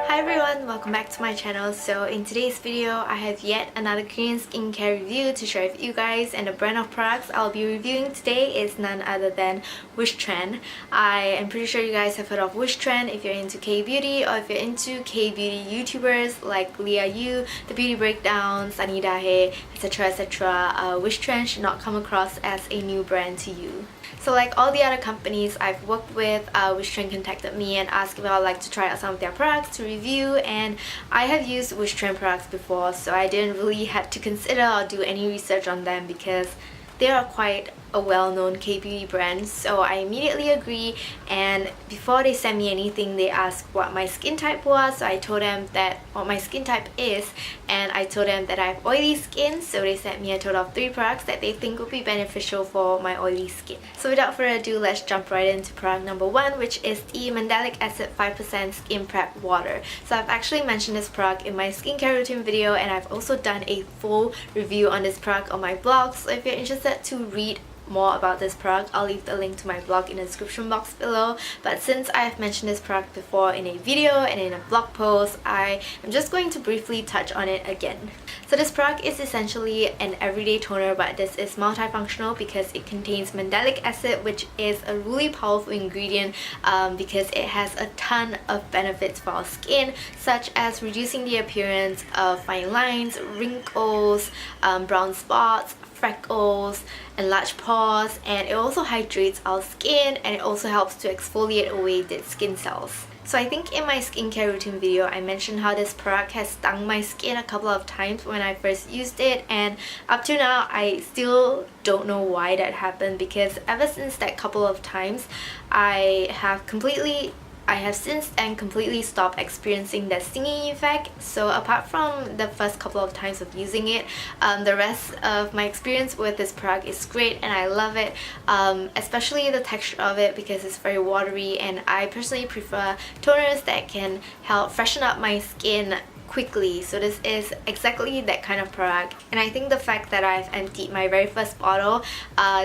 Hi everyone, welcome back to my channel. So in today's video, I have yet another Korean skincare review to share with you guys, and the brand of products I'll be reviewing today is none other than Wishtrend. I am pretty sure you guys have heard of Wishtrend if you're into K-beauty, or if you're into K-beauty YouTubers like Leah Yu, The Beauty Breakdown, Sunny Dahe, etc, etc. Wishtrend should not come across as a new brand to you. So like all the other companies I've worked with, Wishtrend contacted me and asked if I would like to try out some of their products to review, and I have used Wishtrend products before, so I didn't really have to consider or do any research on them because they are quite a well-known K-beauty brand. So I immediately agree, and before they sent me anything they asked what my skin type was. So I told them that what my skin type is, and I told them that I have oily skin, so they sent me a total of 3 products that they think would be beneficial for my oily skin. So without further ado, let's jump right into product number 1, which is the Mandelic Acid 5% Skin Prep Water. So I've actually mentioned this product in my skincare routine video, and I've also done a full review on this product on my blog. So if you're interested to read more about this product, I'll leave the link to my blog in the description box below. But since I have mentioned this product before in a video and in a blog post, I am just going to briefly touch on it again. So this product is essentially an everyday toner, but this is multifunctional because it contains mandelic acid, which is a really powerful ingredient because it has a ton of benefits for our skin, such as reducing the appearance of fine lines, wrinkles, brown spots, freckles, enlarged pores, and it also hydrates our skin, and it also helps to exfoliate away dead skin cells. So I think in my skincare routine video I mentioned how this product has stung my skin a couple of times when I first used it, and up to now I still don't know why that happened, because ever since that couple of times I have since then completely stopped experiencing that stinging effect. So apart from the first couple of times of using it, the rest of my experience with this product is great, and I love it, especially the texture of it because it's very watery, and I personally prefer toners that can help freshen up my skin quickly. So this is exactly that kind of product, and I think the fact that I've emptied my very first bottle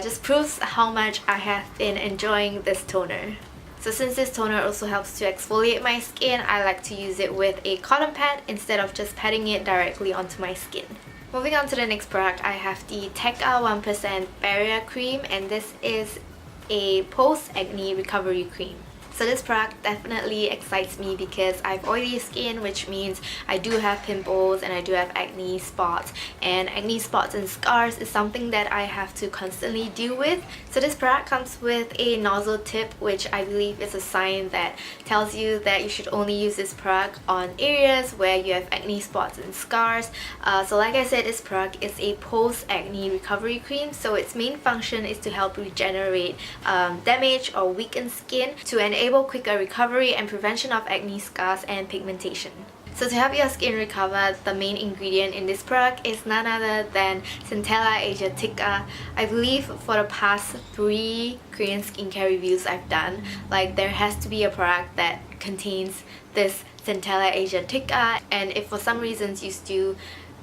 just proves how much I have been enjoying this toner. So since this toner also helps to exfoliate my skin, I like to use it with a cotton pad instead of just patting it directly onto my skin. Moving on to the next product, I have the Teca 1% Barrier Cream, and this is a post-acne recovery cream. So this product definitely excites me because I have oily skin, which means I do have pimples and I do have acne spots, and acne spots and scars is something that I have to constantly deal with. So this product comes with a nozzle tip, which I believe is a sign that tells you that you should only use this product on areas where you have acne spots and scars. So like I said, this product is a post-acne recovery cream, so its main function is to help regenerate damaged or weakened skin to enable quicker recovery and prevention of acne scars and pigmentation. So to help your skin recover, the main ingredient in this product is none other than Centella Asiatica. I believe for the past 3 Korean skincare reviews I've done, like there has to be a product that contains this Centella Asiatica, and if for some reasons you still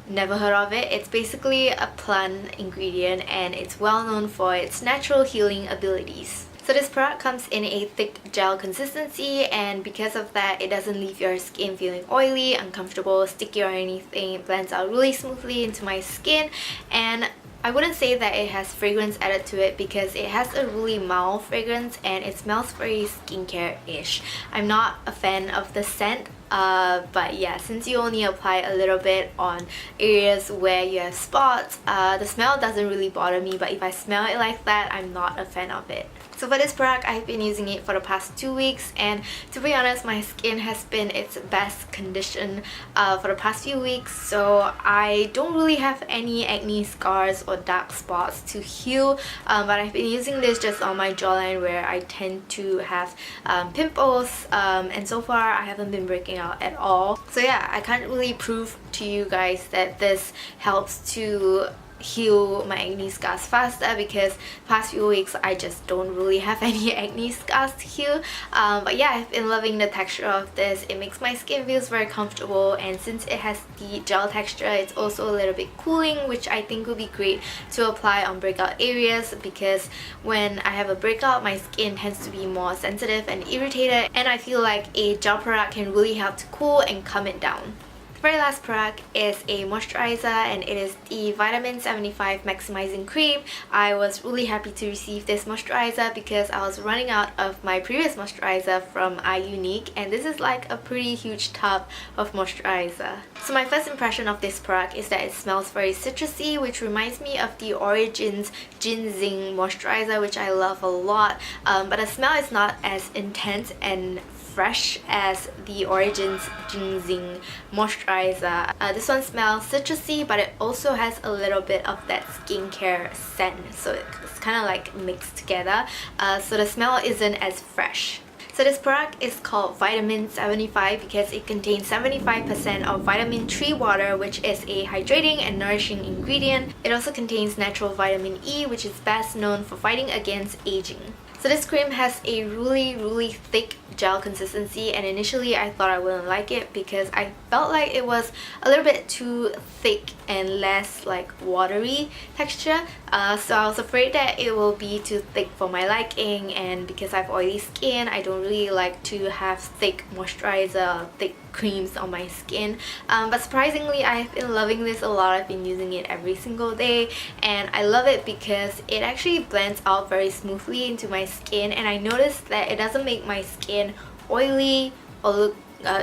never heard of it, it's basically a plant ingredient and it's well known for its natural healing abilities. So this product comes in a thick gel consistency, and because of that it doesn't leave your skin feeling oily, uncomfortable, sticky or anything. It blends out really smoothly into my skin, and I wouldn't say that it has fragrance added to it because it has a really mild fragrance and it smells very skincare-ish. I'm not a fan of the scent, but yeah, since you only apply a little bit on areas where you have spots, the smell doesn't really bother me, but if I smell it like that, I'm not a fan of it. So for this product, I've been using it for the past 2 weeks, and to be honest, my skin has been its best condition for the past few weeks, so I don't really have any acne scars or dark spots to heal, but I've been using this just on my jawline where I tend to have pimples, and so far I haven't been breaking out at all. So yeah, I can't really prove to you guys that this helps to heal my acne scars faster, because past few weeks I just don't really have any acne scars to heal. But yeah, I've been loving the texture of this. It makes my skin feels very comfortable, and since it has the gel texture, it's also a little bit cooling, which I think will be great to apply on breakout areas, because when I have a breakout, my skin tends to be more sensitive and irritated, and I feel like a gel product can really help to cool and calm it down. The very last product is a moisturizer, and it is the Vitamin 75 Maximizing Cream. I was really happy to receive this moisturizer because I was running out of my previous moisturizer from iUnique, and this is like a pretty huge tub of moisturizer. So my first impression of this product is that it smells very citrusy, which reminds me of the Origins Ginseng moisturizer, which I love a lot, but the smell is not as intense and fresh as the Origins Ginseng moisturizer. This one smells citrusy, but it also has a little bit of that skincare scent, so it's kind of like mixed together, so the smell isn't as fresh. So this product is called Vitamin 75 because it contains 75% of vitamin tree water, which is a hydrating and nourishing ingredient. It also contains natural vitamin E, which is best known for fighting against aging. So this cream has a really thick gel consistency, and initially I thought I wouldn't like it because I felt like it was a little bit too thick and less like watery texture. So I was afraid that it will be too thick for my liking, and because I have oily skin, I don't really like to have thick moisturizer, thick creams on my skin. But surprisingly, I've been loving this a lot. I've been using it every single day, and I love it because it actually blends out very smoothly into my skin, and I noticed that it doesn't make my skin oily or look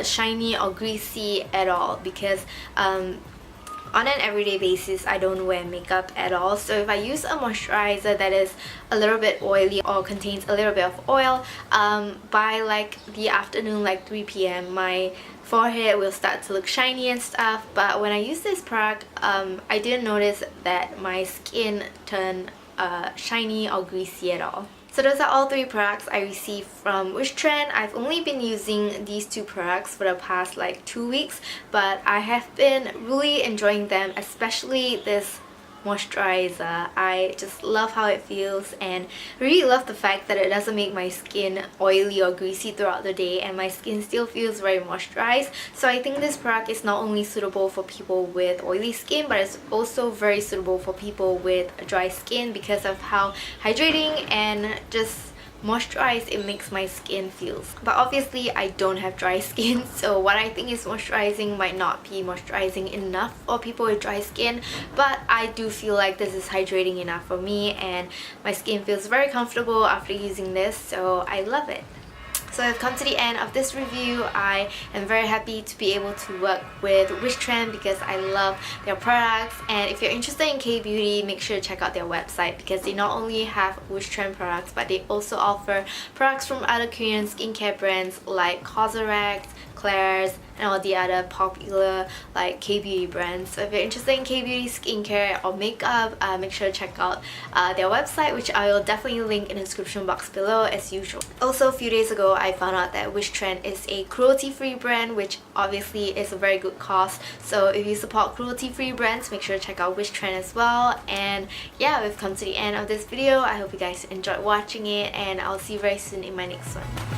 shiny or greasy at all, because on an everyday basis I don't wear makeup at all. So if I use a moisturizer that is a little bit oily or contains a little bit of oil, by like the afternoon, like 3 p.m, my forehead will start to look shiny and stuff. But when I use this product, I didn't notice that my skin turned shiny or greasy at all. So those are all three products I received from Wistrend. I've only been using these two products for the past like 2 weeks, but I have been really enjoying them, especially this moisturizer. I just love how it feels, and really love the fact that it doesn't make my skin oily or greasy throughout the day, and my skin still feels very moisturized. So I think this product is not only suitable for people with oily skin, but it's also very suitable for people with dry skin because of how hydrating and just moisturized it makes my skin feels. But obviously I don't have dry skin, so what I think is moisturizing might not be moisturizing enough for people with dry skin, but I do feel like this is hydrating enough for me, and my skin feels very comfortable after using this, so I love it. So I've come to the end of this review. I am very happy to be able to work with Wishtrend because I love their products, and if you're interested in K-beauty, make sure to check out their website because they not only have Wishtrend products, but they also offer products from other Korean skincare brands like Cosrx, Claire's, and all the other popular like K-beauty brands. So if you're interested in K-beauty skincare or makeup, make sure to check out their website, which I will definitely link in the description box below as usual. Also, a few days ago I found out that Wishtrend is a cruelty-free brand, which obviously is a very good cause. So if you support cruelty-free brands, make sure to check out Wishtrend as well. And yeah, we've come to the end of this video. I hope you guys enjoyed watching it, and I'll see you very soon in my next one.